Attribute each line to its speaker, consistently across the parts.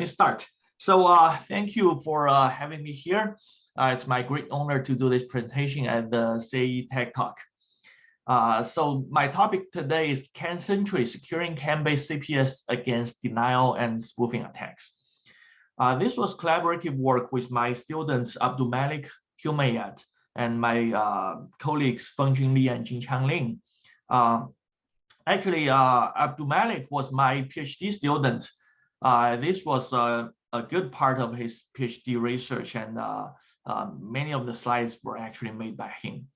Speaker 1: me start. So thank you for having me here. It's my great honor to do this presentation at the CAE Tech Talk. So my topic today is CANSentry, securing CAN-based CPS against denial and spoofing attacks. This was collaborative work with my students Abdul Malik Humayat and my colleagues Fengjun Li and Jinchang Lin. Actually, Abdul Malik was my PhD student. This was a good part of his PhD research, and many of the slides were actually made by him.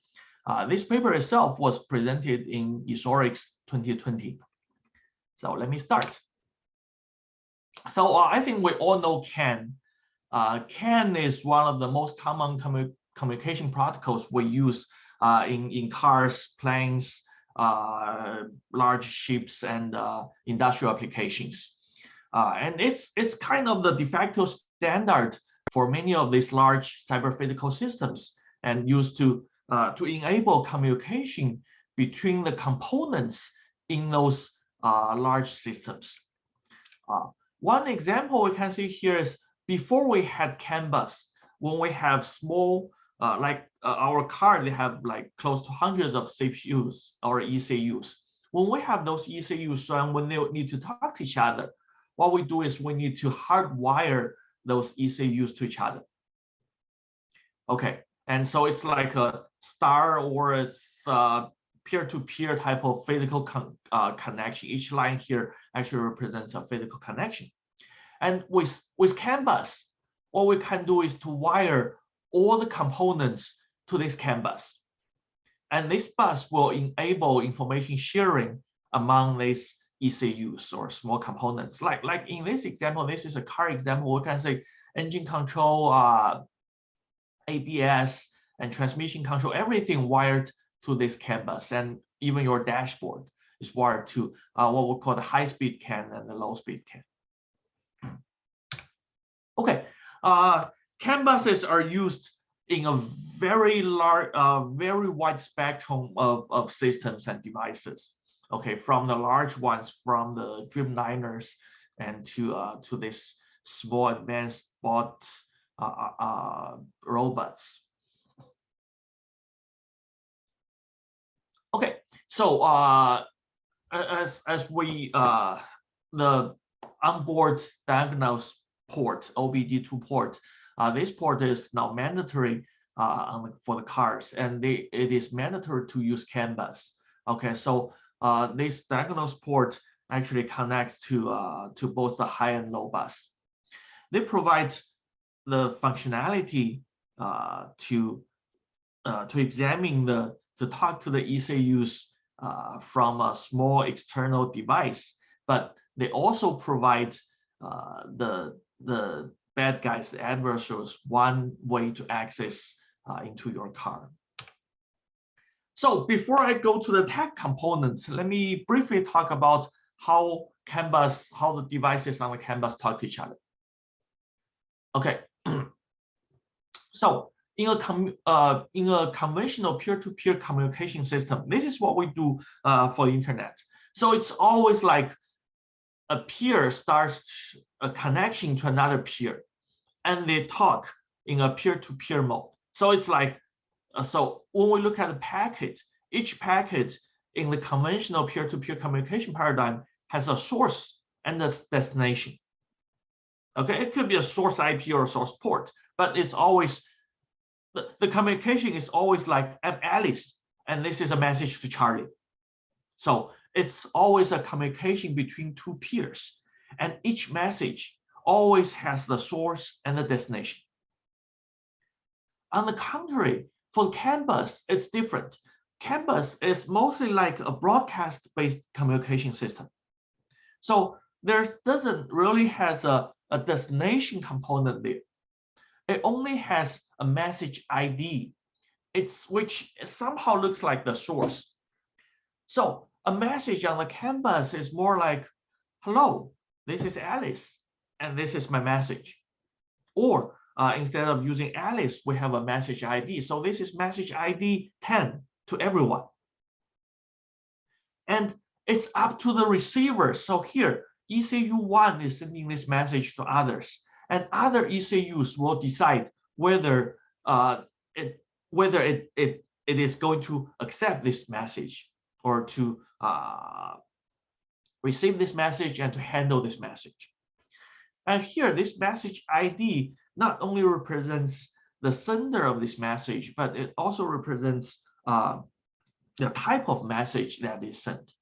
Speaker 1: This paper itself was presented in ESORIX 2020. So let me start. So I think we all know CAN. CAN is one of the most common communication protocols we use in cars, planes, large ships, and industrial applications. And it's kind of the de facto standard for many of these large cyber-physical systems, and used to enable communication between the components in those large systems. One example we can see here is before we had CAN bus, when we have small, our car, they have like close to hundreds of CPUs or ECUs. When we have those ECUs, and when they need to talk to each other, what we do is we need to hardwire those ECUs to each other. Okay, and so it's like a star, or it's peer-to-peer type of physical connection. Each line here actually represents a physical connection. And with CAN bus, what we can do is to wire all the components to this CAN bus. And this bus will enable information sharing among these ECUs or small components. Like in this example, this is a car example. We can say engine control, ABS, and transmission control, everything wired to this CAN bus. And even your dashboard is wired to what we call the high-speed CAN and the low-speed CAN. Okay, CAN buses are used in a very large, very wide spectrum of systems and devices. Okay, from the large ones, from the Dreamliners, and to this small advanced bot robots. Okay, so as we the onboard diagnose port, OBD2 port, this port is now mandatory for the cars, and it is mandatory to use CAN bus. Okay, so this diagnose port actually connects to both the high and low bus. They provide the functionality to examine to talk to the ECUs from a small external device, but they also provide the bad guys, the adversaries, one way to access into your car. So before I go to the tech components, let me briefly talk about how the devices on the CAN bus talk to each other. Okay, so in a conventional peer-to-peer communication system, this is what we do for the internet. So it's always like a peer starts a connection to another peer, and they talk in a peer-to-peer mode. So it's like, so when we look at the packet, each packet in the conventional peer-to-peer communication paradigm has a source and a destination. Okay, it could be a source IP or a source port, but it's always, the communication is always like, I'm Alice, and this is a message to Charlie. So it's always a communication between two peers, and each message always has the source and the destination. On the contrary, for CAN bus, it's different. CAN bus is mostly like a broadcast-based communication system. So there doesn't really has a destination component there. It only has a message ID, which somehow looks like the source. So a message on the CAN bus is more like, hello, this is Alice, and this is my message. Or instead of using Alice, we have a message ID. So this is message ID 10 to everyone. And it's up to the receiver. So here, ECU1 is sending this message to others, and other ECUs will decide whether it is going to accept this message or to receive this message and to handle this message. And here, this message ID not only represents the sender of this message, but it also represents the type of message that is sent.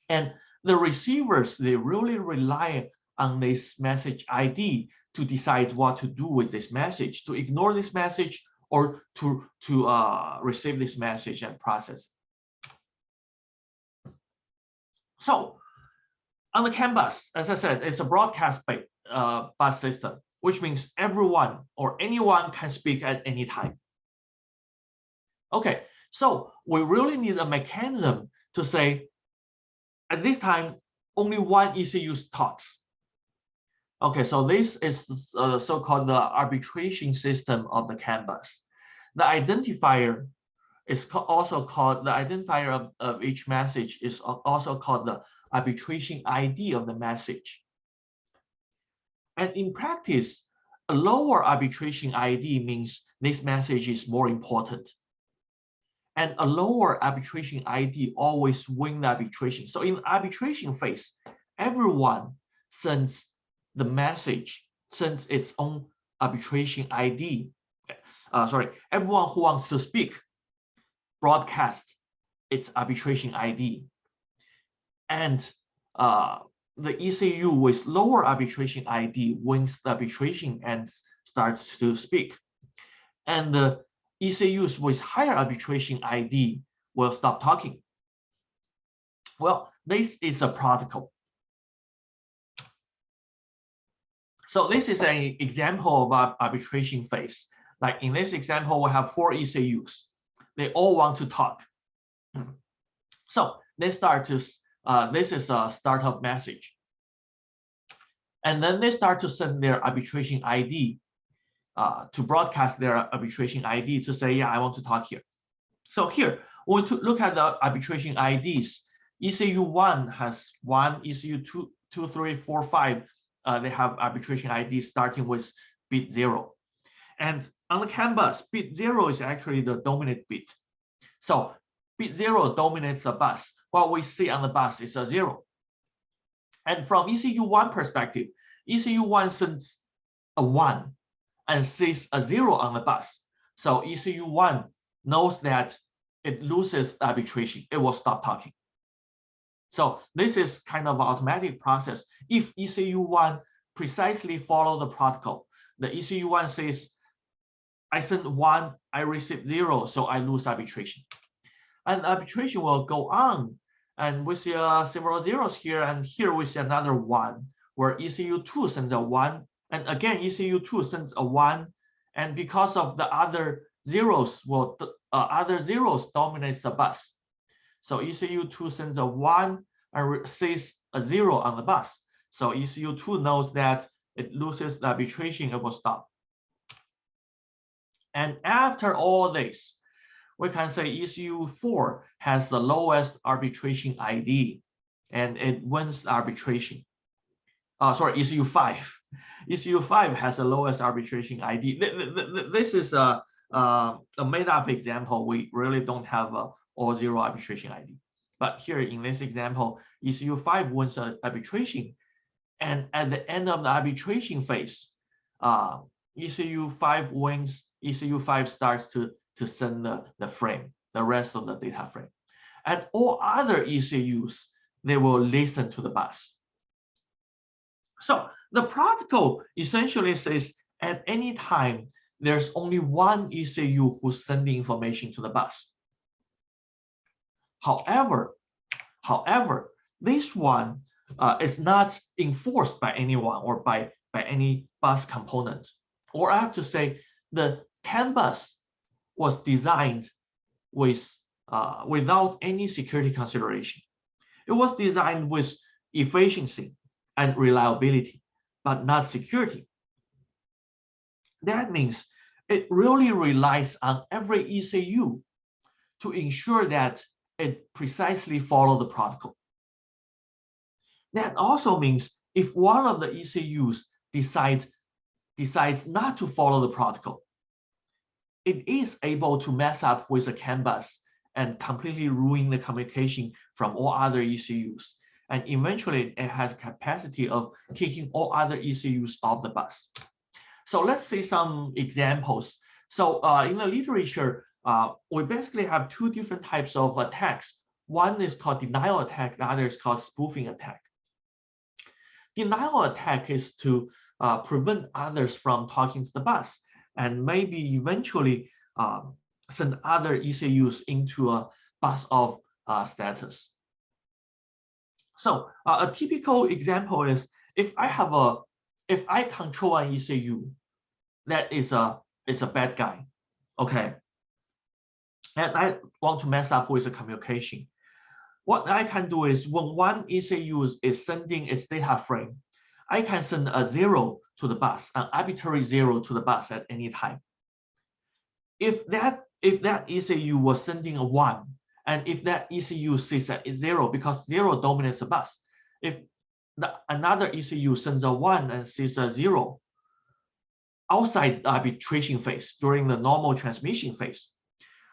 Speaker 1: And the receivers, they really rely on this message ID to decide what to do with this message, to ignore this message or to receive this message and process. So on the CAN bus, as I said, it's a broadcast-based bus system, which means everyone or anyone can speak at any time. Okay, so we really need a mechanism to say, at this time, only one ECU talks. Okay, so this is the so-called the arbitration system of the CAN bus. The identifier is also called, the identifier of each message is also called the arbitration ID of the message. And in practice, a lower arbitration ID means this message is more important. And a lower arbitration ID always wins the arbitration. So in arbitration phase, everyone sends the message, sends its own arbitration ID. Everyone who wants to speak broadcast its arbitration ID. And the ECU with lower arbitration ID wins the arbitration and starts to speak. And the ECUs with higher arbitration ID will stop talking. Well, this is a protocol. So this is an example of arbitration phase. Like in this example, we have 4 ECUs. They all want to talk. So they start to, this is a startup message. And then they start to send their arbitration ID to broadcast their arbitration ID to say, yeah, I want to talk here. So here, we want to look at the arbitration IDs. ECU1 has 1, ECU2, 2, 3, 4, 5. They have arbitration IDs starting with bit 0. And on the CAN bus, bit 0 is actually the dominant bit. So bit 0 dominates the bus. What we see on the bus is a 0. And from ECU1 perspective, ECU1 sends a 1 and sees a 0 on the bus. So ECU1 knows that it loses arbitration. It will stop talking. So this is kind of an automatic process. If ECU1 precisely follow the protocol, the ECU1 says, I sent 1, I received 0, so I lose arbitration. And arbitration will go on. And we see several zeros here, and here we see another 1, where ECU2 sends a 1, and again ECU2 sends a 1, and because of the other zeros, other zeros dominates the bus. So ECU2 sends a 1 and sees a 0 on the bus. So ECU2 knows that it loses the arbitration, it will stop. And after all this, we can say ECU4 has the lowest arbitration ID, and it wins arbitration. ECU5. ECU5 has the lowest arbitration ID. This is a made-up example. We really don't have a all 0 arbitration ID. But here in this example, ECU5 wins arbitration. And at the end of the arbitration phase, ECU5 wins. ECU5 starts to send the frame, the rest of the data frame. And all other ECUs, they will listen to the bus. So the protocol essentially says at any time, there's only one ECU who's sending information to the bus. However, this one is not enforced by anyone or by any bus component. Or I have to say, the CAN bus was designed with without any security consideration. It was designed with efficiency and reliability, but not security. That means it really relies on every ECU to ensure that it precisely follows the protocol. That also means if one of the ECUs decides not to follow the protocol, it is able to mess up with the CAN bus and completely ruin the communication from all other ECUs. And eventually it has capacity of kicking all other ECUs off the bus. So let's see some examples. So in the literature, we basically have two different types of attacks. One is called denial attack, the other is called spoofing attack. Denial attack is to prevent others from talking to the bus and maybe eventually send other ECUs into a bus off status. So a typical example is if I control an ECU that is a bad guy, okay, and I want to mess up with the communication. What I can do is when one ECU is sending its data frame, I can send a 0 to the bus, an arbitrary 0 to the bus at any time. If that ECU was sending a 1, and if that ECU sees that it's 0 because 0 dominates the bus, if another ECU sends a 1 and sees a 0 outside the arbitration phase during the normal transmission phase,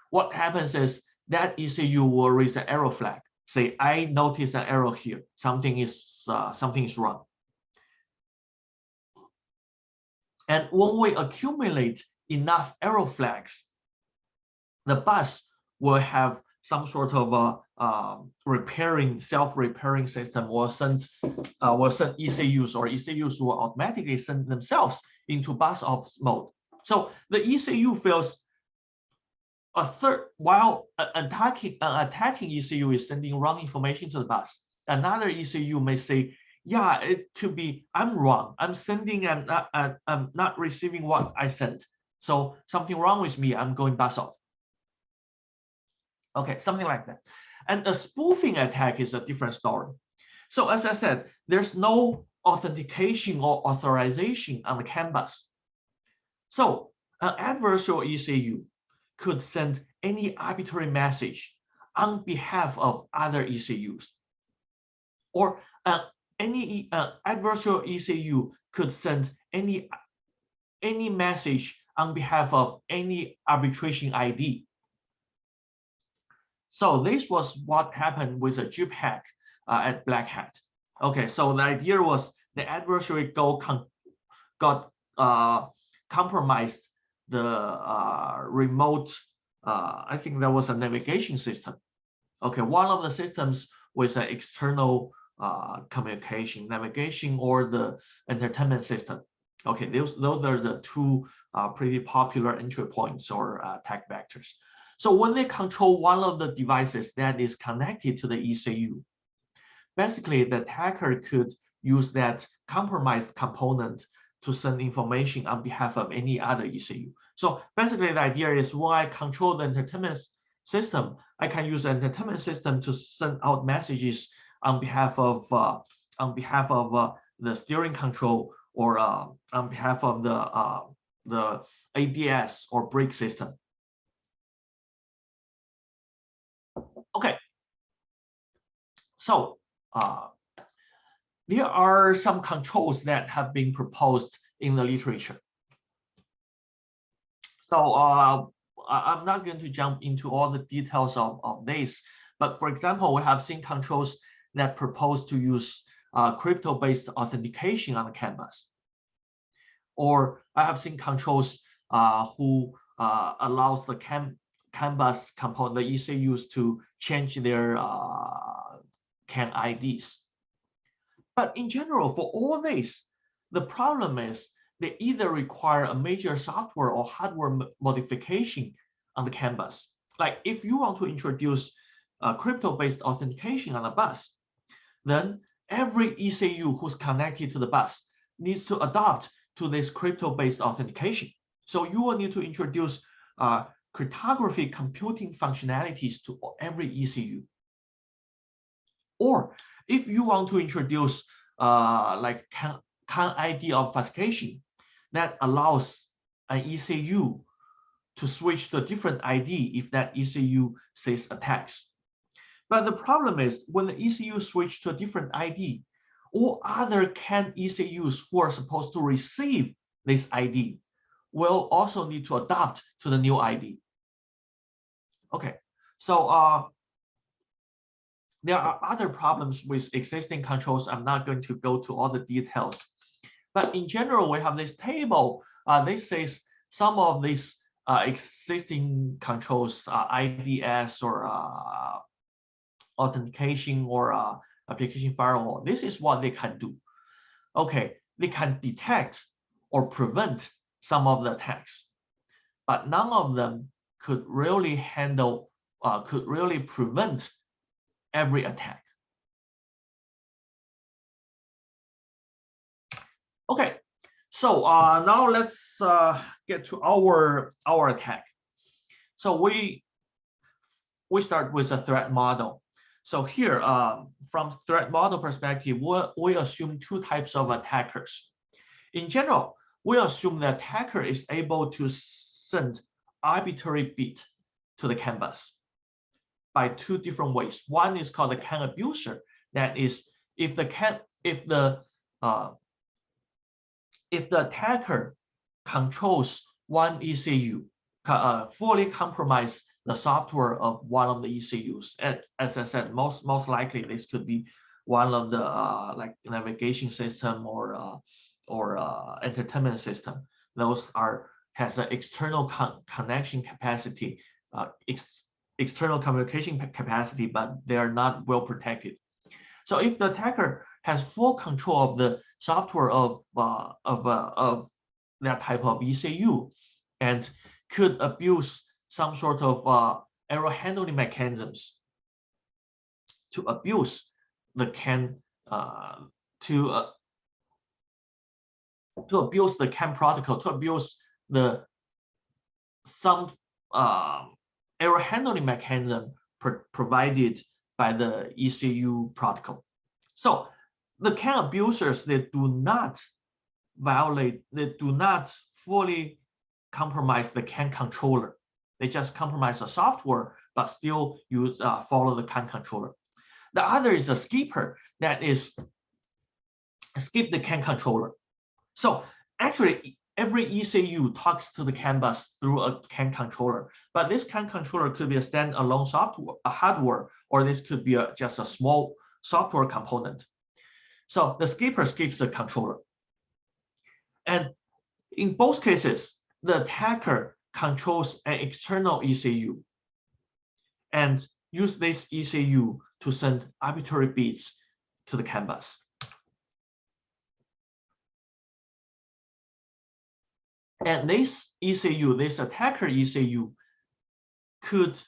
Speaker 1: what happens is that ECU will raise an error flag. Say, I notice an error here. Something is wrong. And when we accumulate enough error flags, the bus will have some sort of a self-repairing system, or send ECUs, or ECUs will automatically send themselves into bus off mode. So the ECU feels a third, while an attacking ECU is sending wrong information to the bus. Another ECU may say, yeah, it could be I'm wrong. I'm sending and I'm not receiving what I sent. So something wrong with me. I'm going bus off. Okay, something like that. And a spoofing attack is a different story. So as I said, there's no authentication or authorization on the CAN bus. So an adversarial ECU could send any arbitrary message on behalf of other ECUs, or any adversarial ECU could send any message on behalf of any arbitration ID. So this was what happened with a Jeep hack at Black Hat. Okay, so the idea was the adversary got compromised the remote, I think that was a navigation system. Okay, one of the systems was an external communication, navigation, or the entertainment system. Okay, those are the two pretty popular entry points or attack vectors. So when they control one of the devices that is connected to the ECU, basically the attacker could use that compromised component to send information on behalf of any other ECU. So basically the idea is when I control the entertainment system, I can use the entertainment system to send out messages on behalf of the steering control, or on behalf of the ABS or brake system. Okay, so there are some controls that have been proposed in the literature. So I'm not going to jump into all the details of this, but for example, we have seen controls that propose to use crypto-based authentication on the CAN bus. Or I have seen controls who allows the CAN bus component, the ECUs, to change their CAN IDs. But in general, for all this, the problem is they either require a major software or hardware modification on the CAN bus. Like if you want to introduce crypto-based authentication on a bus, then every ECU who's connected to the bus needs to adopt to this crypto-based authentication. So you will need to introduce cryptography computing functionalities to every ECU. Or if you want to introduce like CAN ID obfuscation that allows an ECU to switch to a different ID if that ECU says attacks. But the problem is when the ECU switch to a different ID, all other CAN ECUs who are supposed to receive this ID will also need to adapt to the new ID. Okay, so there are other problems with existing controls. I'm not going to go to all the details, but in general, we have this table. This says some of these existing controls, IDS or authentication or application firewall. This is what they can do. Okay, they can detect or prevent some of the attacks, but none of them could really handle, could really prevent every attack. Okay, so now let's get to our attack. So we start with a threat model. So here, from threat model perspective, we assume two types of attackers. In general, we assume the attacker is able to send arbitrary bit to the canvas by two different ways. One is called the CAN abuser. That is, if the attacker controls one ECU, fully compromise the software of one of the ECUs. And as I said, most likely this could be one of the like navigation system or entertainment system. Those has an external connection capacity, external communication capacity, but they are not well protected. So if the attacker has full control of the software of that type of ECU and could abuse some sort of error handling mechanisms to abuse the CAN to abuse the CAN protocol, to abuse some error handling mechanism provided by the ECU protocol. So the CAN abusers, they do not violate, they do not fully compromise the CAN controller. They just compromise the software, but still use follow the CAN controller. The other is a skipper, that is skip the CAN controller. So actually, every ECU talks to the CAN bus through a CAN controller, but this CAN controller could be a standalone software, a hardware, or this could be just a small software component. So the skipper skips the controller. And in both cases, the attacker controls an external ECU and use this ECU to send arbitrary bits to the CAN bus. And this ECU, this attacker ECU, could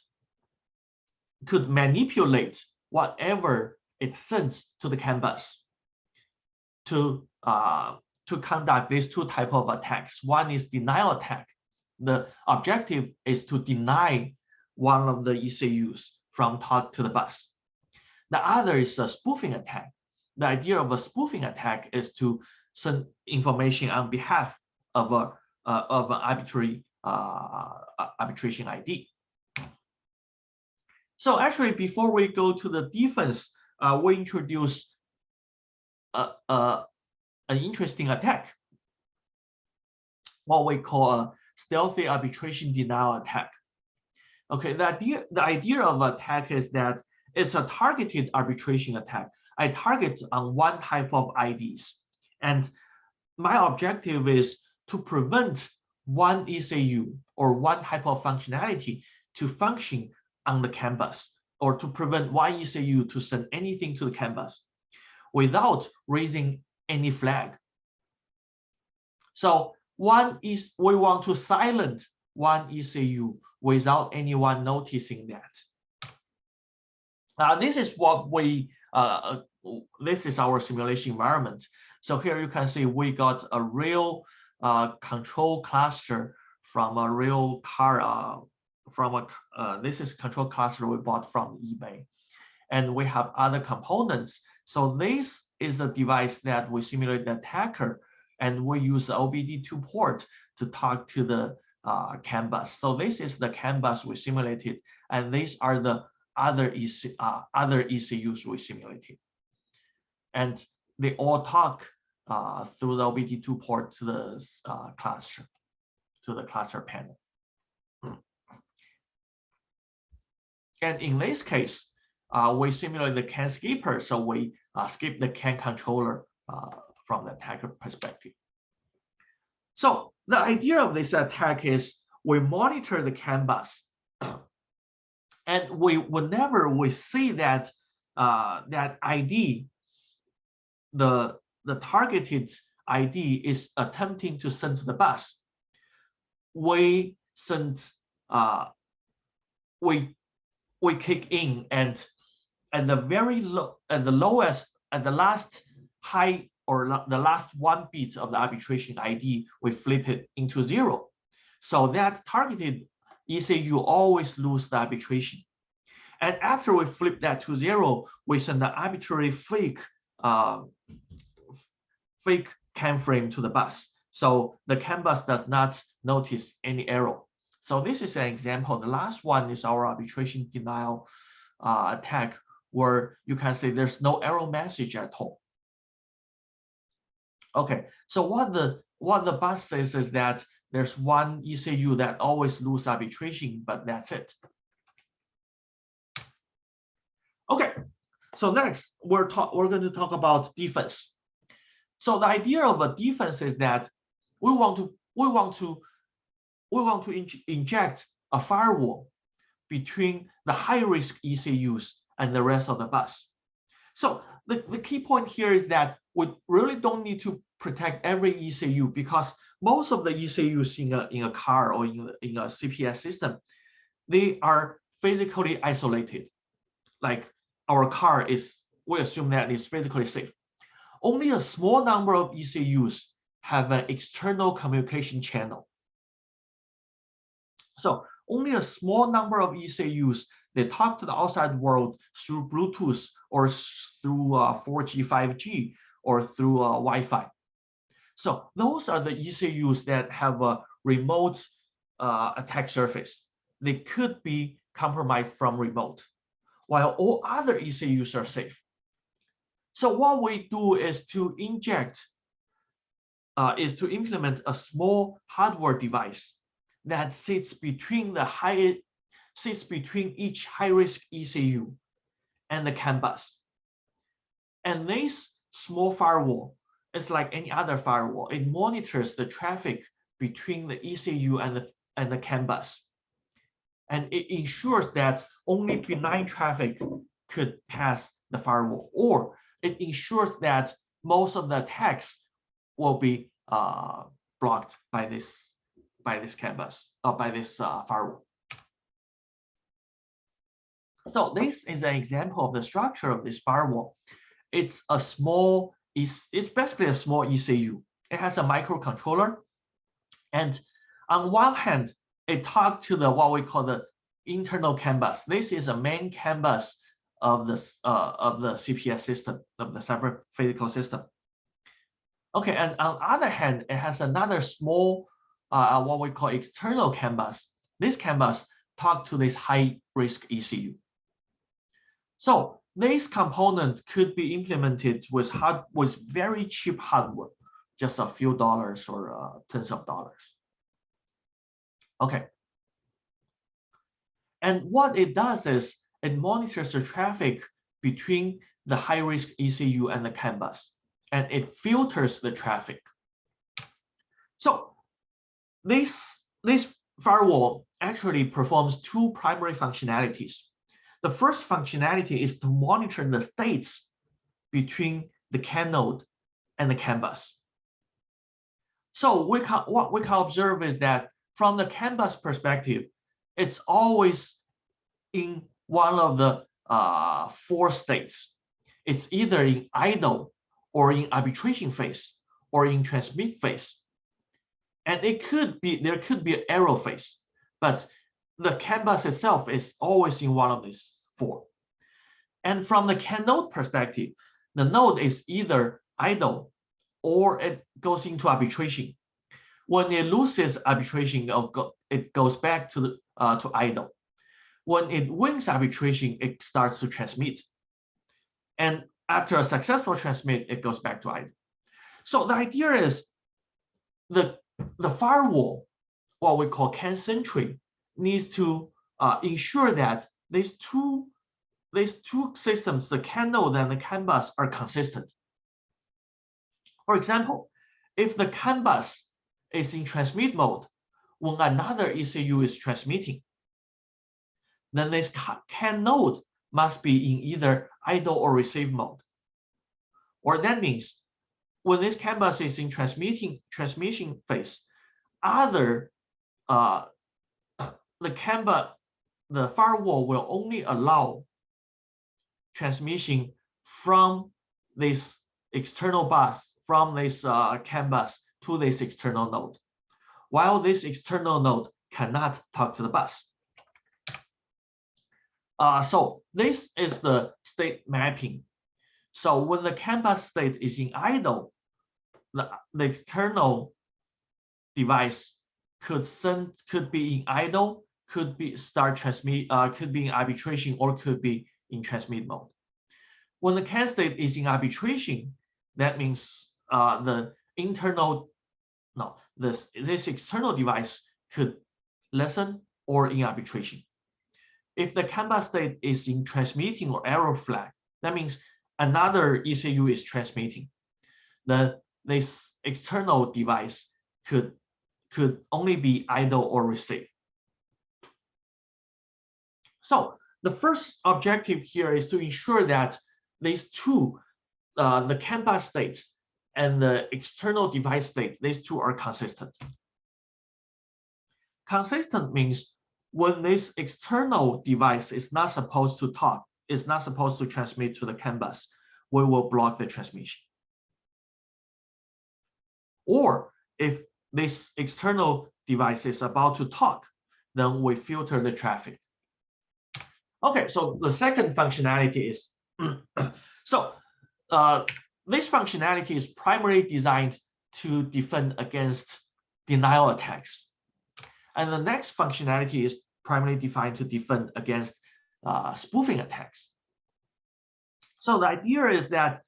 Speaker 1: manipulate whatever it sends to the CAN bus to conduct these two types of attacks. One is denial attack. The objective is to deny one of the ECUs from talk to the bus. The other is a spoofing attack. The idea of a spoofing attack is to send information on behalf of an arbitrary arbitration ID. So actually, before we go to the defense, we introduce an interesting attack, what we call a stealthy arbitration denial attack. Okay, the idea of attack is that it's a targeted arbitration attack. I target on one type of IDs, and my objective is to prevent one ECU or one type of functionality to function on the CAN bus, or to prevent one ECU to send anything to the CAN bus without raising any flag. So we want to silence one ECU without anyone noticing that. This is what this is our simulation environment. So here you can see we got a real control cluster from a real car, this is control cluster we bought from eBay. And we have other components. So this is a device that we simulate the attacker, and we use the OBD2 port to talk to the CAN bus. So this is the CAN bus we simulated, and these are the other ECUs we simulated. And they all talk through the OBD2 port to the cluster panel. And in this case, we simulate the CAN skipper, so we skip the CAN controller from the attacker perspective. So the idea of this attack is we monitor the CAN bus, and whenever we see that that ID, the targeted ID is attempting to send to the bus, we send we kick in, and at the very low, at the lowest, at the last high or the last 1 bit of the arbitration ID, we flip it into 0. So that targeted ECU always lose the arbitration. And after we flip that to 0, we send the arbitrary fake CAN frame to the bus. So the CAN bus does not notice any error. So this is an example. The last one is our arbitration denial attack, where you can say there's no error message at all. Okay, so what the bus says is that there's one ECU that always lose arbitration, but that's it. Okay, so next we're going to talk about defense. So the idea of a defense is that we want to inject a firewall between the high-risk ECUs and the rest of the bus. So the key point here is that we really don't need to protect every ECU, because most of the ECUs in a car or in a CPS system, they are physically isolated. Like our car is, we assume that it's physically safe. Only a small number of ECUs have an external communication channel. So only a small number of ECUs, they talk to the outside world through Bluetooth or through 4G, 5G, or through Wi-Fi. So those are the ECUs that have a remote attack surface. They could be compromised from remote, while all other ECUs are safe. So what we do is to inject, implement a small hardware device that sits between each high-risk ECU and the CAN bus. And this small firewall is like any other firewall. It monitors the traffic between the ECU and the CAN bus. And it ensures that only benign traffic could pass the firewall, or it ensures that most of the attacks will be blocked by this CAN bus, by this firewall. So this is an example of the structure of this firewall. It's basically a small ECU. It has a microcontroller, and on one hand, it talks to what we call the internal CAN bus. This is a main CAN bus of the CPS system, of the cyber physical system. Okay, and on the other hand, it has another small, what we call external CAN bus. This CAN bus talks to this high-risk ECU. So this component could be implemented with very cheap hardware, just a few dollars or tens of dollars. Okay. And what it does is it monitors the traffic between the high-risk ECU and the CAN bus, and it filters the traffic. So this firewall actually performs two primary functionalities. The first functionality is to monitor the states between the CAN node and the CAN bus. So what we can observe is that from the CAN bus perspective, it's always in one of the 4 states. It's either in idle, or in arbitration phase, or in transmit phase. And there could be an error phase, but the CAN bus itself is always in one of these 4. And from the CAN node perspective, the node is either idle or it goes into arbitration. When it loses arbitration, it goes back to idle. When it wins arbitration, it starts to transmit. And after a successful transmit, it goes back to idle. So the idea is the firewall, what we call CANSentry, needs to ensure that these two systems, the CAN node and the CAN bus, are consistent. For example, if the CAN bus is in transmit mode when another ECU is transmitting, then this CAN node must be in either idle or receive mode. Or that means when this CAN bus is in transmission phase, the firewall will only allow transmission from this external bus, from this CAN bus to this external node, while this external node cannot talk to the bus. So this is the state mapping. So when the CAN bus state is in idle, the external device could be in idle, could be could be in arbitration, or could be in transmit mode. When the CAN state is in arbitration, that means this external device could listen or in arbitration. If the CAN bus state is in transmitting or error flag, that means another ECU is transmitting. Then this external device could only be idle or receive. So the first objective here is to ensure that these two, the CAN bus state and the external device state, these two are consistent. Consistent means when this external device is not supposed to talk, is not supposed to transmit to the CAN bus, we will block the transmission. Or if this external device is about to talk, then we filter the traffic. Okay, so the second functionality is, this functionality is primarily designed to defend against denial attacks. And the next functionality is primarily defined to defend against spoofing attacks. So the idea is that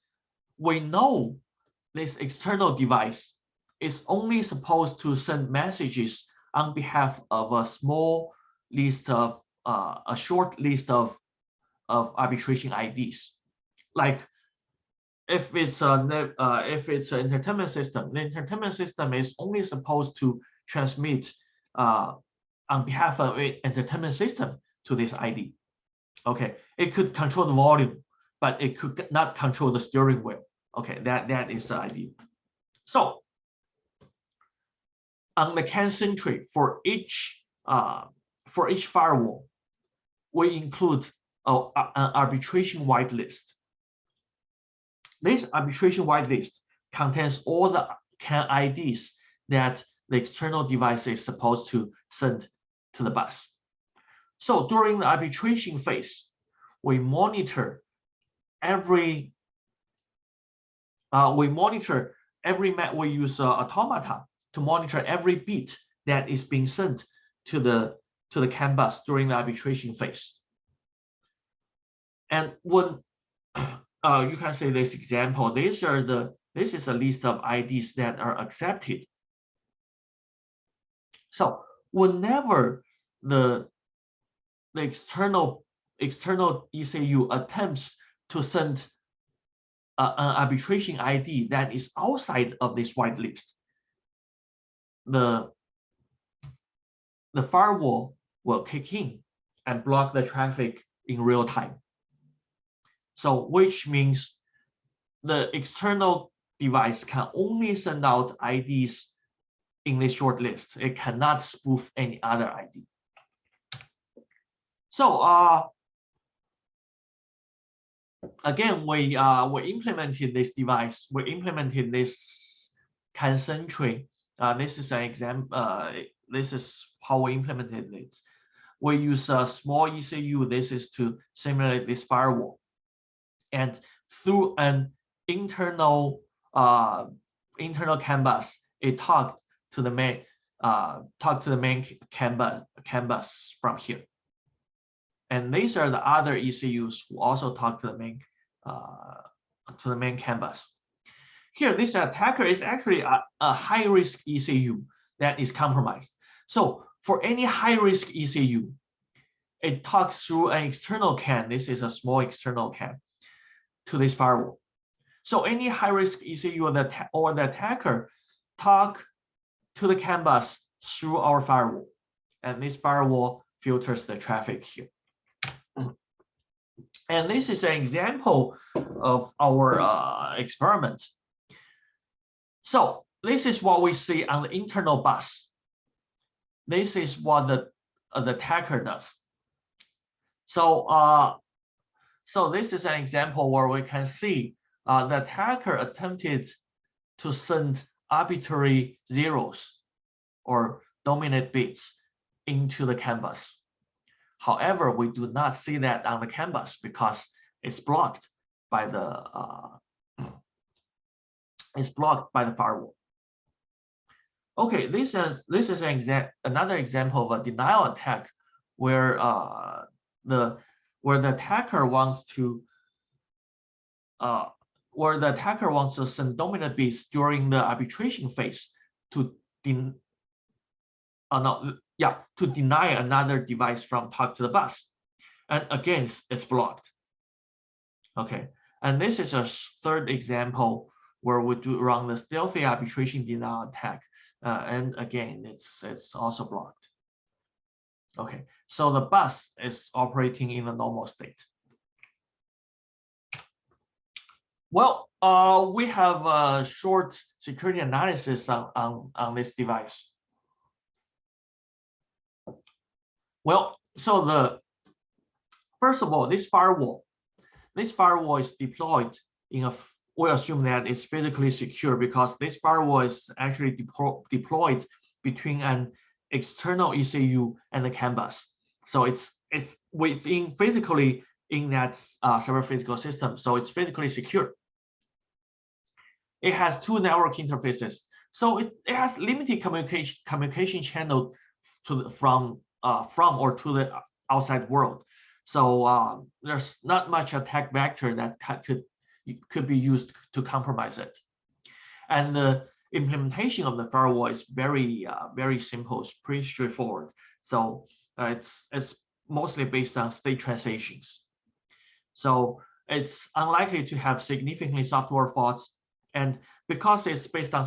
Speaker 1: we know this external device is only supposed to send messages on behalf of a small list of a short list of arbitration IDs. Like if it's an entertainment system, the entertainment system is only supposed to transmit on behalf of an entertainment system to this ID. Okay, it could control the volume, but it could not control the steering wheel. Okay, that is the idea. So on the CANSentry, for each firewall, we include an arbitration whitelist. This arbitration whitelist contains all the CAN IDs that the external device is supposed to send to the bus. So during the arbitration phase, we monitor every we use automata to monitor every bit that is being sent to the CAN bus during the arbitration phase. And when you can say this example, this is a list of IDs that are accepted. So whenever the external ECU attempts to send an arbitration ID that is outside of this whitelist, the firewall will kick in and block the traffic in real time. So which means the external device can only send out IDs in this short list. It cannot spoof any other ID. So again, we implemented this device. We implemented this CANSentry. This is an example. This is how we implemented it. We use a small ECU. This is to simulate this firewall, and through an internal CAN bus, it talked to the main CAN bus from here. And these are the other ECUs who also talk to the main to the main canvas. Here, this attacker is actually a high-risk ECU that is compromised. So for any high-risk ECU, it talks through an external CAN. This is a small external CAN to this firewall. So any high-risk ECU or the attacker talk to the CAN bus through our firewall, and this firewall filters the traffic here. And this is an example of our experiment. So this is what we see on the internal bus. This is what the attacker does. So so this is an example where we can see the attacker attempted to send arbitrary zeros or dominant bits into the canvas. However, we do not see that on the canvas because it's blocked by the firewall. Okay, this is another example of a denial attack where the attacker wants to send dominant bits during the arbitration phase to deny another device from talk to the bus, and again it's blocked. Okay, and this is a third example where we do run the stealthy arbitration denial attack, and again it's also blocked. Okay, so the bus is operating in a normal state. Well, we have a short security analysis on this device. Well, so first of all, this firewall is deployed in a. We assume that it's physically secure because this firewall is actually deployed between an external ECU and the CAN bus. So it's within physically in that server physical system. So it's physically secure. It has two network interfaces. So it has limited communication channel from or to the outside world. So there's not much attack vector that could be used to compromise it. And the implementation of the firewall is very simple. It's pretty straightforward. So it's mostly based on state transitions. So it's unlikely to have significantly software faults, and because it's based on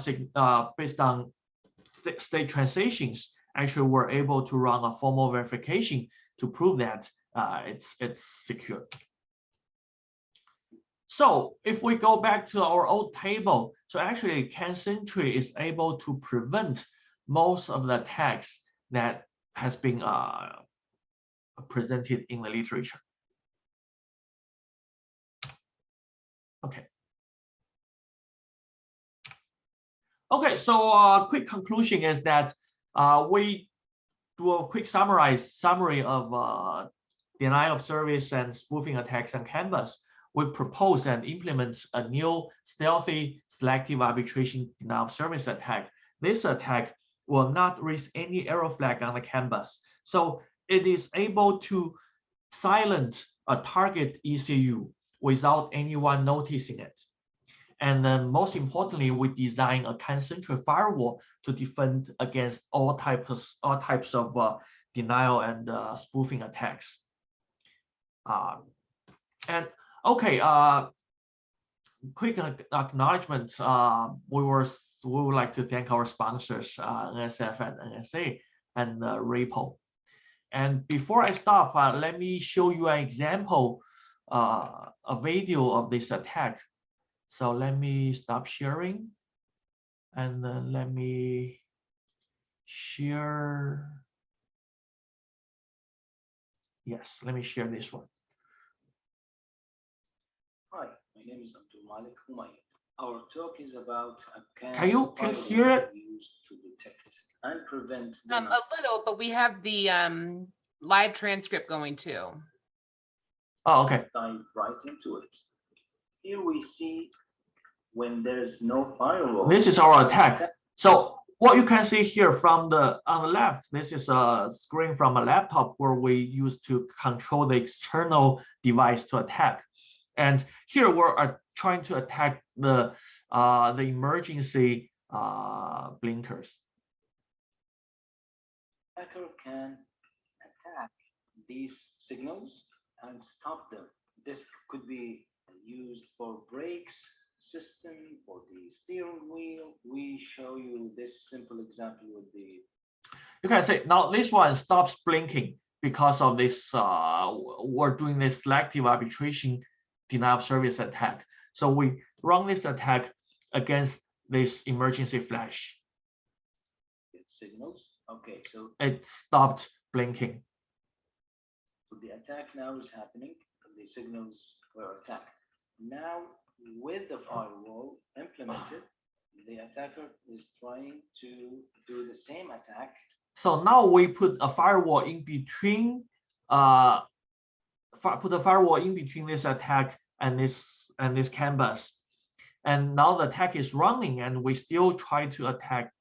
Speaker 1: state transitions, actually we're able to run a formal verification to prove that it's secure. So if we go back to our old table, so actually CANSentry is able to prevent most of the attacks that has been presented in the literature. Okay. Okay, so quick conclusion is that we do a quick summary of denial of service and spoofing attacks on Canvas. We propose and implement a new stealthy selective arbitration denial of service attack. This attack will not raise any error flag on the canvas. So it is able to silence a target ECU without anyone noticing it. And then most importantly, we design a CANSentry firewall to defend against all types of denial and spoofing attacks. And okay, quick acknowledgement. We would like to thank our sponsors, NSF and NSA and Repo. And before I stop, let me show you an example, a video of this attack. So let me stop sharing, and then let me share. Yes, let me share this one.
Speaker 2: Hi, my name is Abdul Malik Humayun. Our talk is about a
Speaker 1: Can you hear it?
Speaker 2: Used to detect and prevent
Speaker 3: a little, but we have the live transcript going too.
Speaker 1: Oh, okay.
Speaker 2: Dive right into it. Here we see when there's no firewall.
Speaker 1: This is our attack. So what you can see here from on the left, this is a screen from a laptop where we use to control the external device to attack. And here we're trying to attack the emergency blinkers.
Speaker 2: Hacker can attack these signals and stop them. This could be used for brakes system, for the steering wheel. We show you this simple example with the.
Speaker 1: You can say now this one stops blinking because of this. We're doing this selective arbitration denial of service attack. So we run this attack against this emergency flash.
Speaker 2: Signals. Okay, so
Speaker 1: it stopped blinking.
Speaker 2: So the attack now is happening. The signals were attacked. Now, with the firewall implemented, the attacker is trying to do the same attack.
Speaker 1: So now we put a firewall in between. Put a firewall in between this attack and this canvas, and now the attack is running, and we still try to attack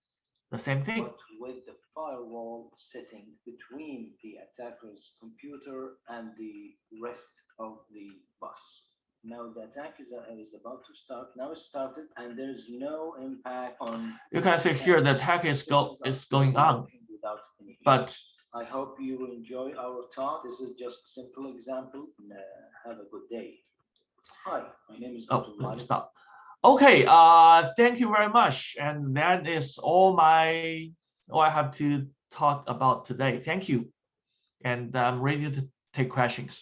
Speaker 1: the same thing.
Speaker 2: But with the firewall sitting between the attacker's computer and the rest of the bus. Now the attack is about to start. Now it started, and there's no impact on.
Speaker 1: You can see here the attack is going on, but
Speaker 2: I hope you enjoy our talk. This is just a simple example. Have a good day. Hi, my name is.
Speaker 1: Stop. Okay. Thank you very much, and that is all I have to talk about today. Thank you, and I'm ready to take questions.